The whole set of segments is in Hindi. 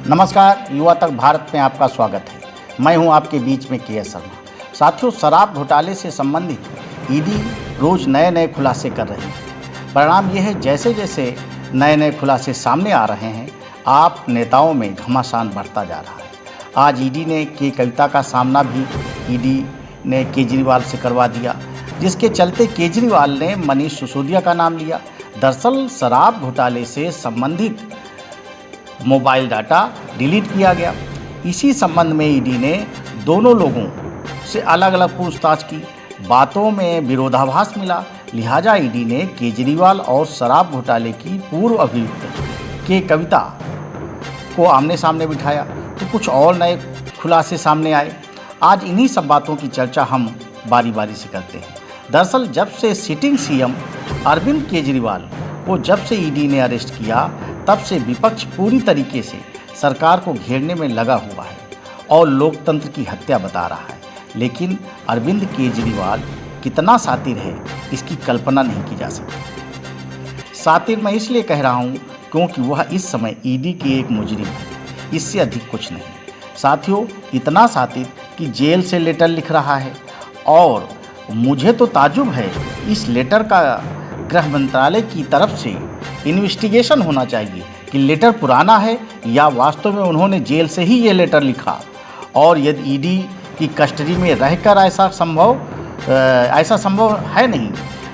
नमस्कार, युवा तक भारत में आपका स्वागत है। मैं हूं आपके बीच में के.एस. शर्मा। साथियों, शराब घोटाले से संबंधित ईडी रोज नए नए खुलासे कर रही है। परिणाम यह है, जैसे जैसे नए नए खुलासे सामने आ रहे हैं, आप नेताओं में घमासान बढ़ता जा रहा है। आज ईडी ने कविता का सामना भी ईडी ने केजरीवाल से करवा दिया, जिसके चलते केजरीवाल ने मनीष सिसोदिया का नाम लिया। दरअसल शराब घोटाले से संबंधित मोबाइल डाटा डिलीट किया गया। इसी संबंध में ईडी ने दोनों लोगों से अलग अलग पूछताछ की। बातों में विरोधाभास मिला, लिहाजा ईडी ने केजरीवाल और शराब घोटाले की पूर्व अभियुक्त कविता को आमने सामने बिठाया, तो कुछ और नए खुलासे सामने आए। आज इन्हीं सब बातों की चर्चा हम बारी बारी से करते हैं। दरअसल जब से सिटिंग सीएम अरविंद केजरीवाल को जब से ईडी ने अरेस्ट किया, तब से विपक्ष पूरी तरीके से सरकार को घेरने में लगा हुआ है और लोकतंत्र की हत्या बता रहा है। लेकिन अरविंद केजरीवाल कितना शातिर है, इसकी कल्पना नहीं की जा सकती। शातिर मैं इसलिए कह रहा हूँ क्योंकि वह इस समय ईडी की एक मुजरिम है, इससे अधिक कुछ नहीं। साथियों, इतना शातिर कि जेल से लेटर लिख रहा है। और मुझे तो ताज्जुब है, इस लेटर का गृह मंत्रालय की तरफ से इन्वेस्टिगेशन होना चाहिए कि लेटर पुराना है या वास्तव में उन्होंने जेल से ही ये लेटर लिखा। और यदि ईडी की कस्टडी में रहकर ऐसा संभव है नहीं,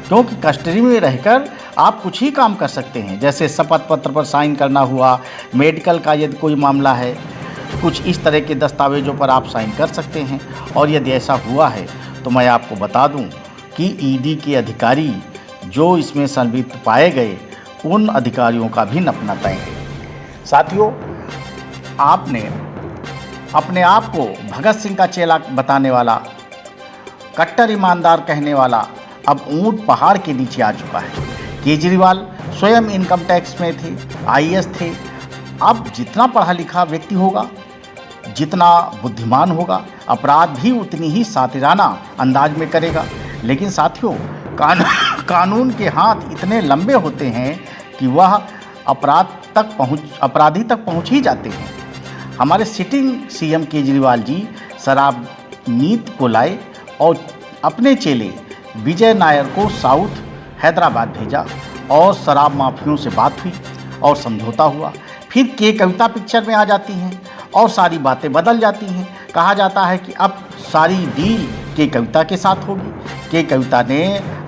क्योंकि कस्टडी में रहकर आप कुछ ही काम कर सकते हैं, जैसे शपथ पत्र पर साइन करना हुआ, मेडिकल का यदि कोई मामला है, कुछ इस तरह के दस्तावेजों पर आप साइन कर सकते हैं। और यदि ऐसा हुआ है तो मैं आपको बता दूं कि ईडी के अधिकारी जो इसमें संलिप्त पाए गए, उन अधिकारियों का भी नपना तय है। साथियों, आपने अपने आप को भगत सिंह का चेला बताने वाला, कट्टर ईमानदार कहने वाला, अब ऊंट पहाड़ के नीचे आ चुका है। केजरीवाल स्वयं इनकम टैक्स में थे, आईएएस थे। अब जितना पढ़ा लिखा व्यक्ति होगा, जितना बुद्धिमान होगा, अपराध भी उतनी ही सातिराना अंदाज में करेगा। लेकिन साथियों, कानून के हाथ इतने लंबे होते हैं कि वह अपराधी तक पहुंच ही जाते हैं। हमारे सिटिंग सीएम केजरीवाल जी शराब नीति को लाए और अपने चेले विजय नायर को साउथ हैदराबाद भेजा और शराब माफियों से बात हुई और समझौता हुआ। फिर कविता पिक्चर में आ जाती हैं और सारी बातें बदल जाती हैं। कहा जाता है कि अब सारी डील कविता के साथ होगी। कविता ने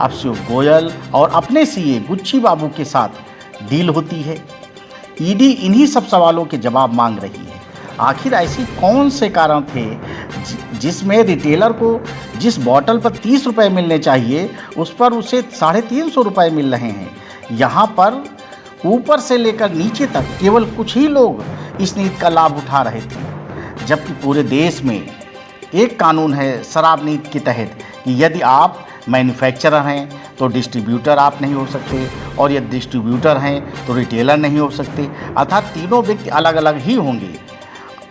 अब शिव गोयल और अपने सीए गुच्छी बाबू के साथ डील होती है। ईडी इन्हीं सब सवालों के जवाब मांग रही है। आखिर ऐसी कौन से कारण थे जिसमें रिटेलर को जिस बॉटल पर 30 रुपये मिलने चाहिए, उस पर उसे 350 रुपये मिल रहे हैं। यहाँ पर ऊपर से लेकर नीचे तक केवल कुछ ही लोग इस नीति का लाभ उठा रहे थे, जबकि पूरे देश में एक कानून है शराब नीति के तहत कि यदि आप मैन्युफैक्चरर हैं तो डिस्ट्रीब्यूटर आप नहीं हो सकते, और यदि डिस्ट्रीब्यूटर हैं तो रिटेलर नहीं हो सकते, अर्थात तीनों व्यक्ति अलग अलग ही होंगे।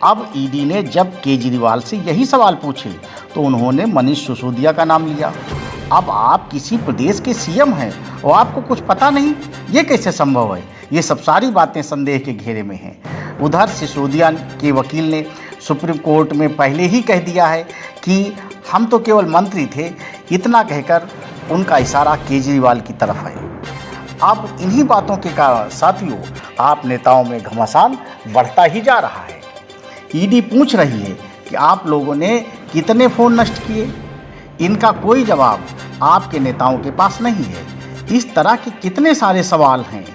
अब ईडी ने जब केजरीवाल से यही सवाल पूछे तो उन्होंने मनीष सिसोदिया का नाम लिया। अब आप किसी प्रदेश के सीएम हैं और आपको कुछ पता नहीं, ये कैसे संभव है? ये सब सारी बातें संदेह के घेरे में हैं। उधर सिसोदिया के वकील ने सुप्रीम कोर्ट में पहले ही कह दिया है कि हम तो केवल मंत्री थे। इतना कहकर उनका इशारा केजरीवाल की तरफ है। अब इन्हीं बातों के कारण साथियों, आप नेताओं में घमासान बढ़ता ही जा रहा है। ईडी पूछ रही है कि आप लोगों ने कितने फ़ोन नष्ट किए। इनका कोई जवाब आपके नेताओं के पास नहीं है। इस तरह के कितने सारे सवाल हैं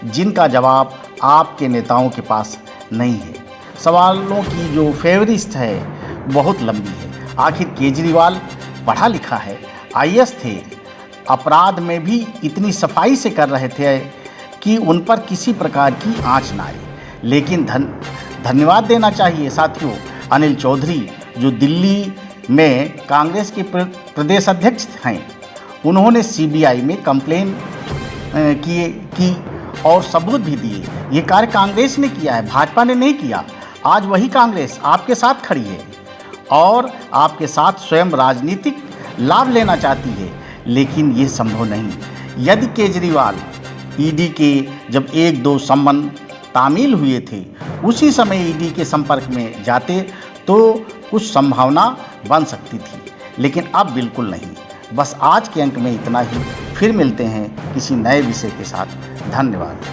जिनका जवाब आपके नेताओं के पास नहीं है। सवालों की जो फेहरिस्त है बहुत लंबी है। आखिर केजरीवाल पढ़ा लिखा है, आईएएस थे, अपराध में भी इतनी सफाई से कर रहे थे कि उन पर किसी प्रकार की आँच ना आए। लेकिन धन्यवाद देना चाहिए साथियों अनिल चौधरी, जो दिल्ली में कांग्रेस के प्रदेश अध्यक्ष हैं। उन्होंने सीबीआई में कंप्लेन की और सबूत भी दिए। ये कार्य कांग्रेस ने किया है, भाजपा ने नहीं किया। आज वही कांग्रेस आपके साथ खड़ी है और आपके साथ स्वयं राजनीतिक लाभ लेना चाहती है, लेकिन ये संभव नहीं। यदि केजरीवाल ईडी के जब 1-2 सम्मन तामील हुए थे उसी समय ईडी के संपर्क में जाते तो कुछ संभावना बन सकती थी, लेकिन अब बिल्कुल नहीं। बस आज के अंक में इतना ही। फिर मिलते हैं किसी नए विषय के साथ। धन्यवाद।